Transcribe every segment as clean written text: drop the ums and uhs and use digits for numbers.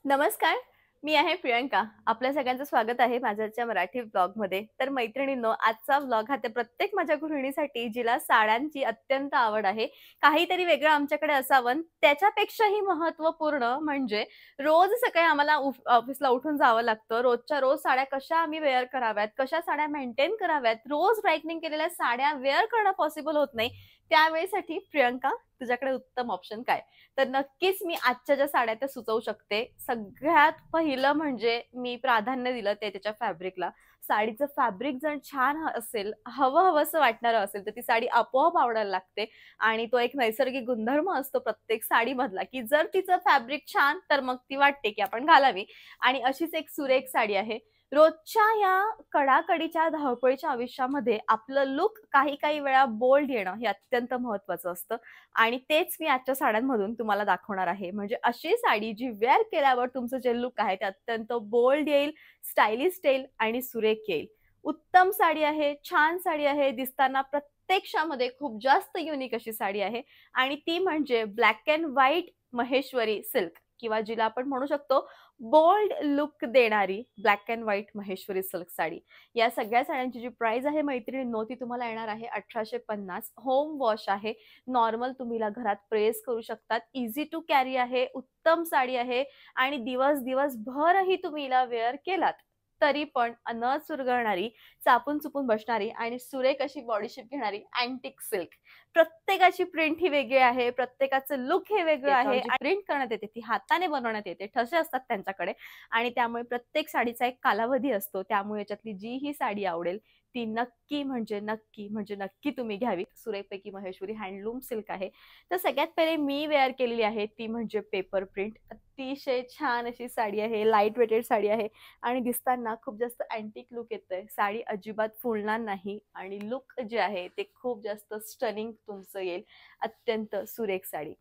नमस्कार. मी आहे प्रियंका. आपल्या सगळ्यांचं स्वागत आहे माझ्याच्या मराठी व्लॉगमध्ये. तर मैत्रिणींनो, आजचा व्लॉग हा त्या प्रत्येक माझ्या गृहिणीसाठी जिला साड्यांची अत्यंत आवड आहे. काहीतरी वेगळं आमच्याकडे असावं, त्याच्यापेक्षाही महत्त्वपूर्ण म्हणजे रोज सकाळी आम्हाला ऑफिसला उठून जावं लागतं. रोजच्या रोज साड्या कशा आम्ही वेअर कराव्यात, कशा साड्या मेंटेन कराव्यात, रोज ब्राईटनिंग केलेल्या साड्या वेअर करणं पॉसिबल होत नाही. त्यावेळेसाठी प्रियंका, तुझ्याकडे उत्तम ऑप्शन काय? तर नक्कीच मी आजच्या ज्या साड्या त्या सुचवू शकते. सगळ्यात पहिलं म्हणजे मी प्राधान्य दिलं ते त्याच्या फॅब्रिकला. साडीचं फॅब्रिक जर छान असेल, हवं-हवंसं वाटणारं असेल, तर ती साडी आपोआप आवडायला लागते आणि तो एक नैसर्गिक गुणधर्म असतो प्रत्येक साडीमधला, की जर तिचं फॅब्रिक छान, तर मग ती वाटते की आपण घालावी. आणि अशीच एक सुरेख साडी आहे. रोजच्या या कडाकडीच्या धावपळीच्या आयुष्यामध्ये आपलं लूक काही-काही वेळा बोल्ड येणं हे अत्यंत महत्त्वाचं असतं. आणि तेच मी आजच्या साड्यांमधून तुम्हाला दाखवणार आहे. म्हणजे अशी साडी जी वेअर केल्यावर तुमचं जे लूक आहे ते अत्यंत बोल्ड येईल, स्टायलिश येईल आणि सुरेख येईल. उत्तम साडी आहे, छान साडी आहे, दिसताना प्रत्यक्षामध्ये खूप जास्त युनिक अशी साडी आहे आणि ती म्हणजे black and white Maheshwari silk किंवा जिला आपण म्हणू शकतो बोल्ड लूक देणारी black and white Maheshwari silk sari. या सगळ्या साड्यांची जी प्राइस आहे मैत्रिणींनो, ती तुम्हाला येणार आहे 1850. होम वॉश आहे. नॉर्मल तुम्ही हिला घरात प्रेस करू शकतात. इझी टू कॅरी आहे, उत्तम साडी आहे आणि दिवसभरही तुम्ही हिला वेअर केलात, तरी पण न चुरगळणारी, चापून-चुपून बसणारी आणि सुरेख अशी बॉडी शेप घेणारी अँटिक सिल्क. प्रत्येकाची प्रिंट ही वेगळी आहे, प्रत्येकाचं लूक हे वेगळं आहे. प्रिंट करण्यात येते, ती हाताने बनवण्यात येते, ठसे असतात त्यांच्याकडे आणि त्यामुळे प्रत्येक साडीचा एक कालावधी असतो. त्यामुळे याच्यातली जी ही साडी आवडेल, ती नक्की तुम्ही घ्यावी. सुरेखपैकी महेश्वरी हँडलूम सिल्क आहे. तर सगळ्यात पहिले मी वेअर केलेली आहे ती म्हणजे पेपर प्रिंट. अतिशय छान अशी साडी आहे, लाईट वेटेड साडी आहे आणि दिसताना खूप जास्त अँटिक लूक येतोय. साडी अजिबात फुलणार नाही आणि लूक जे आहे ते खूप जास्त स्टनिंग तुमचं येईल. अत्यंत सुरेख साडी.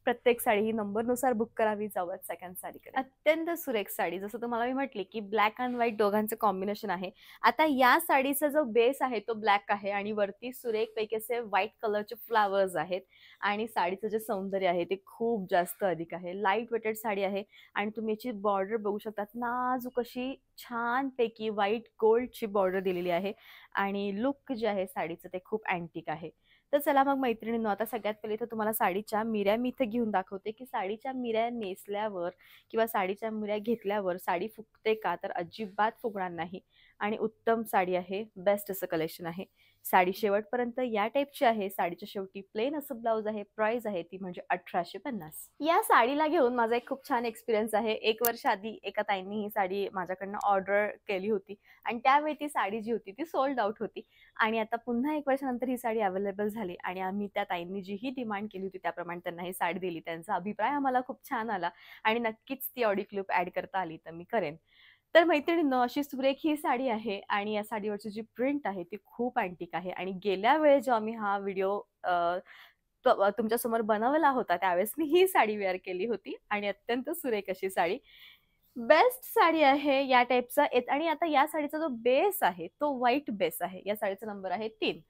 प्रत्येक साडी ही नंबरनुसार बुक करावी. जाऊयात सेकंड साडीकडे. अत्यंत सुरेख साडी, जसं तुम्हाला मी म्हटली की ब्लॅक अँड व्हाईट दोघांचं कॉम्बिनेशन आहे. आता या साडीचा जो बेस आहे तो ब्लॅक आहे आणि वरती सुरेखपैकी असे व्हाईट कलरचे फ्लावर्स आहेत आणि साडीचं जे सौंदर्य आहे ते खूप जास्त अधिक आहे. लाईट वेटेड साडी आहे आणि तुम्ही याची बॉर्डर बघू शकता. नाजूक अशी छानपैकी व्हाईट गोल्डची बॉर्डर दिलेली आहे आणि लुक जे आहे साडीचं ते खूप अँटिक आहे. तर चला मग मैत्रिणींनो, आता सगळ्यात पहिले तर तुम्हाला साडीच्या मिऱ्या मी इथे घेऊन दाखवते की साडीच्या मिऱ्या नेसल्यावर किंवा साडीच्या मिऱ्या घेतल्यावर साडी फुगते का? तर अजिबात फुगणार नाही आणि उत्तम साडी आहे. बेस्ट असं कलेक्शन आहे. साडी शेवटपर्यंत या टाईपची आहे. साडीच्या शेवटी प्लेन असं ब्लाउज आहे. प्राइस आहे ती म्हणजे 1850. या साडीला घेऊन माझा एक खूप छान एक्सपिरियन्स आहे. 1 वर्ष आधी एका ताईंनी ही साडी माझ्याकडनं ऑर्डर केली होती आणि त्यावेळी ती साडी जी होती ती सोल्ड आउट होती आणि आता पुन्हा 1 वर्षानंतर ही साडी अवेलेबल झाली आणि आम्ही त्या ताईंनी जी ही डिमांड केली होती त्याप्रमाणे त्यांना ही साडी दिली. त्यांचा अभिप्राय आम्हाला खूप छान आला आणि नक्कीच ती ऑडिओ क्लिप ॲड करता आली तर मी करेन. तर मैत्रिणींनो, अशी सुरेख ही साडी आहे आणि या साडीवरची जी प्रिंट आहे ती खूप अँटिक आहे आणि गेल्या वेळेस जेव्हा मी हा व्हिडिओ तुमच्यासमोर बनवला होता त्यावेळेस मी ही साडी वेअर केली होती आणि अत्यंत सुरेख अशी साडी. बेस्ट साडी आहे या टाईपचा आणि आता या साडीचा जो बेस आहे तो व्हाईट बेस आहे. या साडीचा नंबर आहे 3.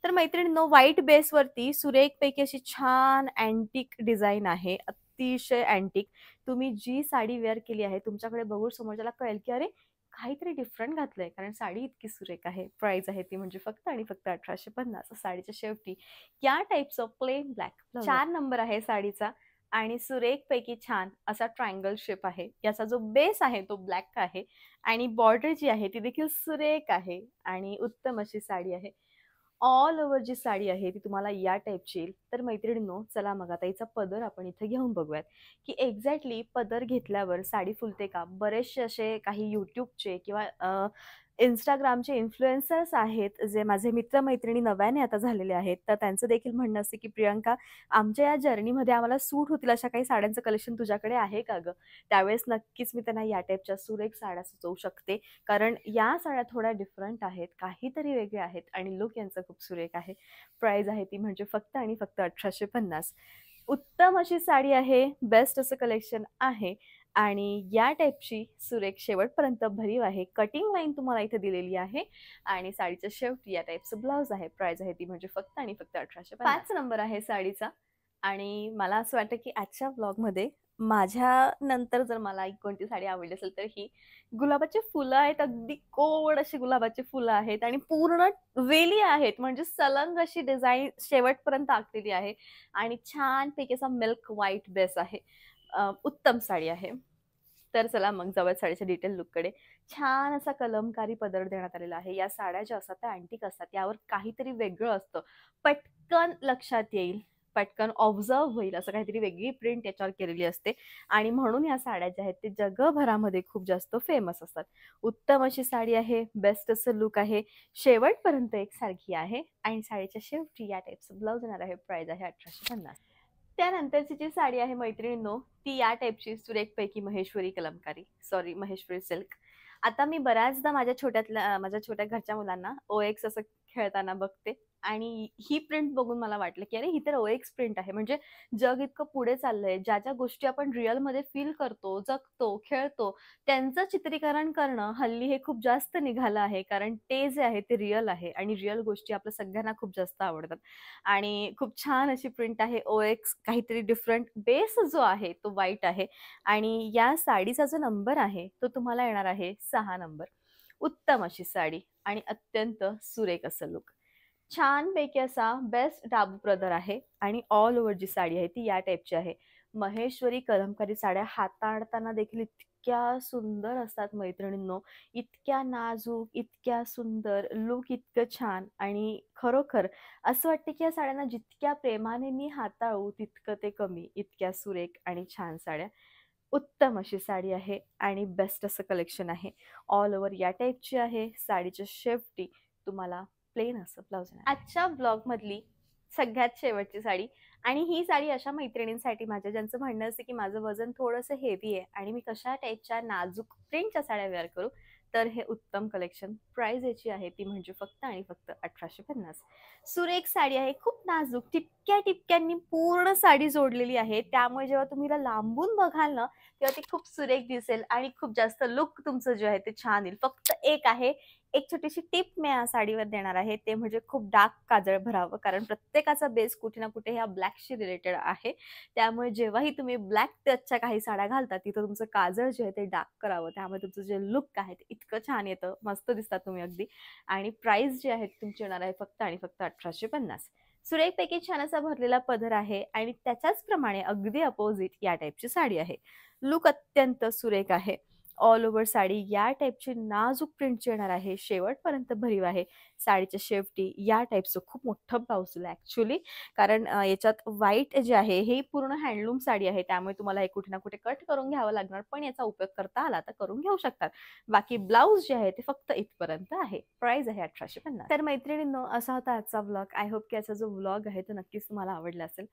तर मैत्रिणींनो, व्हाईट बेसवरती सुरेखपैकी अशी छान अँटिक डिझाइन आहे. अतिशय अँटिक. तुम्ही जी साडी वेअर केली आहे तुमच्याकडे बघून समोरच्याला कळेल की अरे, काहीतरी डिफरंट घातलंय कारण साडी इतकी सुरेख आहे. प्राइस आहे ती म्हणजे फक्त आणि फक्त 1850. साडीच्या शेवटी या टाईपचं प्लेन ब्लॅक 4 नंबर आहे साडीचा आणि सुरेखपैकी छान असा ट्रायंगल शेप आहे. याचा जो बेस आहे तो ब्लॅक आहे आणि बॉर्डर जी आहे ती देखील सुरेख आहे आणि उत्तम अशी साडी आहे. ऑल ओव्हर जी साडी आहे ती तुम्हाला या टाईपची येईल. तर मैत्रिणींनो, चला मग आता हिचा पदर आपण इथे घेऊन बघूयात की एक्झॅक्टली पदर घेतल्यावर साडी फुलते का? बरेचसे असे काही YouTubeचे किंवा Instagramचे इन्फ्लुएन्सर्स आहेत, जे माझे मित्र-मैत्रिणी नव्याने आता झालेले आहेत. तर त्यांचं देखील म्हणणं असतं की "प्रियंका, आमच्या या जर्नीमध्ये आम्हाला सूट होतील अशा काही साड्यांचं कलेक्शन तुझ्याकडे आहे का गं?" त्यावेळेस नक्कीच मी त्यांना या टाईपच्या सुरेख साड्या सुचवू शकते. कारण या साड्या थोड्या डिफरंट आहेत, काहीतरी वेगळ्या आहेत आणि लूक यांचा खूप सुरेख आहे. प्राइस आहे ती म्हणजे फक्त आणि फक्त 1850. उत्तम अशी साडी आहे, बेस्ट असं कलेक्शन आहे आणि या टाईपची सुरेख शेवटपर्यंत भरीव आहे. कटिंग लाईन तुम्हाला इथे दिलेली आहे आणि साडीच्या शेवटी या टाईपचं ब्लाउज आहे. प्राइस आहे ती म्हणजे फक्त आणि फक्त 1850. 5 नंबर आहे साडीचा आणि मला असं वाटतं की आजच्या व्लॉगमध्ये माझ्या नंतर जर मला एक कोणती साडी आवडली असेल तर ही गुलाबाची फुलं आहेत, अगदी गोड अशी गुलाबाची फुलं आहेत आणि पूर्ण वेली आहेत, म्हणजे सलंग अशी डिझाईन शेवटपर्यंत आखलेली आहे आणि छानपैकी असा मिल्क व्हाईट बेस आहे. उत्तम साडी आहे. तर चला मग जाऊयात साडीच्या डिटेल लुककडे. छान असा कलमकारी पदर देण्यात आलेला आहे. या साड्या ज्या असतात त्या अँटिक असतात. यावर काहीतरी वेगळं असतं. पटकन लक्षात येईल, पटकन ऑब्झर्व्ह होईल असं काहीतरी वेगळी प्रिंट याच्यावर केलेली असते आणि म्हणून ह्या साड्या ज्या आहेत ते जगभरामध्ये खूप जास्त फेमस असतात. उत्तम अशी साडी आहे, बेस्ट असं लुक आहे, शेवटपर्यंत एकसारखी आहे आणि साडीच्या शेवटी या टाईपचं ब्लाउज येणार आहे. प्राइस आहे 1850. त्यानंतरची जी साडी आहे मैत्रिणींनो, ती या टाईपची सुरेखपैकी महेश्वरी कलमकारी, सॉरी महेश्वरी सिल्क. आता मी बऱ्याचदा माझ्या छोट्या घरच्या मुलांना OX असं खेळताना बघते आणि ही प्रिंट बघून मला वाटलं, की अरे ही तर OX प्रिंट आहे. म्हणजे जग इतकं पुढे चाललंय, ज्या गोष्टी आपण रिअलमध्ये फील करतो, जगतो, खेळतो, त्यांचं चित्रीकरण करणं हल्ली हे खूप जास्त निघालं आहे. कारण ते जे आहे ते रिअल आहे आणि रिअल गोष्टी आपल्या सगळ्यांना खूप जास्त आवडतात. आणि खूप छान अशी प्रिंट आहे. OX काहीतरी डिफरंट, बेस जो आहे तो व्हाईट आहे आणि या साडीचा जो नंबर आहे तो तुम्हाला येणार आहे 6 नंबर. उत्तम अशी साडी आणि अत्यंत सुरेख असं लुक. छानपैकी असा बेस्ट डाबू प्रदर आहे आणि ऑल ओव्हर जी साडी आहे ती या टाईपची आहे. महेश्वरी कलमकारी साड्या हाताळताना देखील इतक्या सुंदर असतात मैत्रिणींनो, इतक्या नाजूक, इतक्या सुंदर, लुक इतकं छान आणि खरोखर असं वाटतं की या साड्यांना जितक्या प्रेमाने मी हाताळू तितकं ते कमी. इतक्या सुरेख आणि छान साड्या. उत्तम अशी साडी आहे आणि बेस्ट असं कलेक्शन आहे. ऑल ओव्हर या टाईपची आहे. साडीच्या शेवटी तुम्हाला प्लेन असं ब्लाउज आहे. आजच्या ब्लॉगमधली सगळ्यात शेवटची साडी आणि ही साडी अशा मैत्रिणींसाठी माझ्या ज्यांचं म्हणणं असतं की माझं वजन थोडंसं हेवी आहे आणि मी कशा टाईपच्या नाजूक प्रिंटच्या साड्या वेअर करू, तर हे उत्तम कलेक्शन. प्राइस याची आहे ती म्हणजे फक्त आणि फक्त 1850. सुरेख साडी आहे, खूप नाजूक, टिपक्या टिपक्यांनी पूर्ण साडी जोडलेली आहे. त्यामुळे जेव्हा तुम्ही हिला लांबून बघाल ना तेव्हा ती खूप सुरेख दिसेल आणि खूप जास्त लुक तुमचं जे आहे ते छान येईल. फक्त एक आहे, एक छोटीशी टिप मी या साडीवर देणार आहे, ते म्हणजे खूप डार्क काजळ भरावं. कारण प्रत्येकाचा बेस कुठे ना कुठे ह्या ब्लॅकशी रिलेटेड आहे. त्यामुळे जेव्हाही तुम्ही ब्लॅक टचच्या काही साड्या घालता तिथं तुमचं काजळ जे आहे ते डार्क करावं. त्यामुळे तुमचं जे लुक आहे ते इतकं छान येतं, मस्त दिसतात तुम्ही अगदी. आणि प्राइस जी आहे ती तुमची येणार आहे फक्त आणि फक्त 1850. सुरेखपैकी छान असा भरलेला पदर आहे आणि त्याच्याच प्रमाणे अगदी अपोजिट या टाईपची साडी आहे. लुक अत्यंत सुरेख आहे. ऑल ओव्हर साडी या टाईपची नाजूक प्रिंटची येणार आहे. शेवटपर्यंत भरीव आहे. साडीच्या शेवटी या टाईपचं खूप मोठं ब्लाउज दिलं ॲक्च्युअली. कारण याच्यात व्हाईट जे आहे हे पूर्ण हँडलूम साडी आहे. त्यामुळे तुम्हाला हे कुठे ना कुठे कट करून घ्यावं लागणार. पण याचा उपयोग करता आला तर करून घेऊ शकतात. बाकी ब्लाउज जे आहे ते फक्त इथपर्यंत आहे. प्राइस आहे 1850. तर मैत्रिणींनो, असा होता आजचा व्लॉग. आय होप की याचा जो व्लॉग आहे तो नक्कीच तुम्हाला आवडला असेल.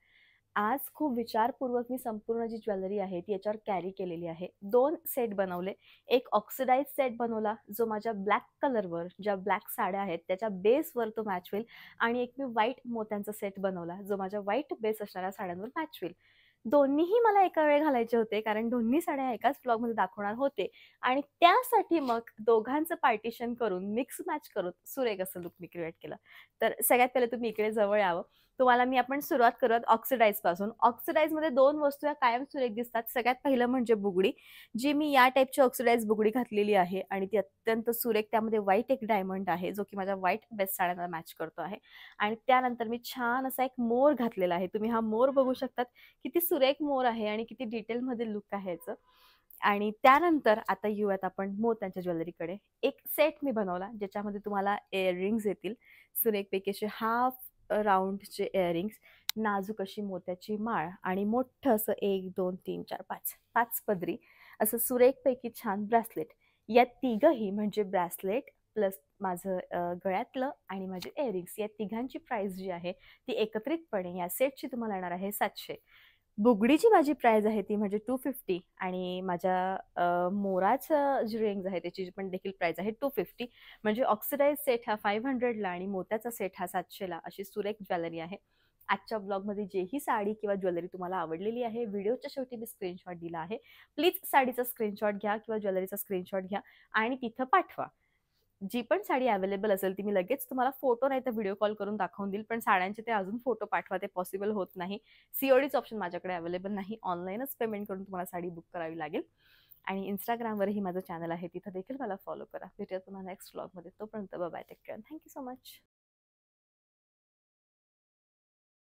आज खूप विचारपूर्वक मी संपूर्ण जी ज्वेलरी आहे ती याच्यावर कॅरी केलेली आहे. 2 सेट बनवले. एक ऑक्सिडाइज सेट बनवला जो माझ्या ब्लॅक कलरवर, ज्या ब्लॅक साड्या आहेत त्याच्या बेसवर तो मॅच होईल आणि एक मी व्हाईट मोत्यांचा सेट बनवला जो माझ्या व्हाईट बेस असणाऱ्या साड्यांवर मॅच होईल. दोन्हीही मला एका वेळी घालायचे होते कारण दोन्ही साड्या एकाच ब्लॉगमध्ये दाखवणार होते आणि त्यासाठी मग दोघांचं पार्टिशन करून मिक्स मॅच करून सुरेख असं लुक मी क्रिएट केलं. तर सगळ्यात पहिले तुम्ही इकडे जवळ यावं. तुम्हाला मी आपण सुरुवात करूयात ऑक्सिडाइज पासून. ऑक्सिडाइज मध्ये 2 वस्तू या कायम सुरेख दिसतात. सगळ्यात पहिलं म्हणजे बुगडी, जी मी या टाईपची ऑक्सिडाइज बुगडी घातलेली आहे आणि ती अत्यंत सुरेख. त्यामध्ये व्हाईट एक डायमंड आहे जो की माझ्या व्हाईट बेस्ट साड्यांना मॅच करतो आहे आणि त्यानंतर मी छान असा एक मोर घातलेला आहे. तुम्ही हा मोर बघू शकतात, किती सुरेख मोर आहे आणि किती डिटेलमध्ये लुक आहे याचं. आणि त्यानंतर आता येऊयात आपण मोत्यांच्या ज्वेलरीकडे. एक सेट मी बनवला ज्याच्यामध्ये तुम्हाला इयरिंग्स येतील. सुरेखपैकी असे हाफ राऊंडचे इयरिंग्स, नाजूक अशी मोत्याची माळ आणि मोठं असं 1, 2, 3, 4, 5 पदरी असं सुरेखपैकी छान ब्रेसलेट. या तिघही म्हणजे ब्रेसलेट प्लस माझं गळ्यातलं आणि माझे इयरिंग्स, या तिघांची प्राइस जी आहे ती एकत्रितपणे या सेटची तुम्हाला येणार आहे 700. बुगडीची माझी प्राइस आहे ती म्हणजे 250 आणि माझ्या मोराचं जी रिंग्स आहे त्याची पण देखील प्राइस आहे 250. म्हणजे ऑक्सिडाइज सेट हा 500ला आणि मोत्याचा सेट हा 700ला अशी सुरेख ज्वेलरी आहे. आजच्या ब्लॉगमध्ये जेही साडी किंवा ज्वेलरी तुम्हाला आवडलेली आहे, व्हिडिओच्या शेवटी मी स्क्रीनशॉट दिला आहे. प्लीज साडीचा स्क्रीनशॉट घ्या किंवा ज्वेलरीचा स्क्रीनशॉट घ्या आणि तिथं पाठवा. जी पण साडी अवेलेबल असेल ती मी लगेच तुम्हाला फोटो नाही तर व्हिडिओ कॉल करून दाखवून देईल. पण साड्यांचे ते अजून फोटो पाठवा, ते पॉसिबल होत नाही. सीओडीचं ऑप्शन माझ्याकडे अवेलेबल नाही. ऑनलाईनच पेमेंट करून तुम्हाला साडी बुक करावी लागेल. आणि Instagramवरही माझं चॅनल आहे, तिथं देखील मला फॉलो करा. भेटूया पुन्हा नेक्स्ट व्लॉगमध्ये. तोपर्यंत bye bye, take care. Thank you so much.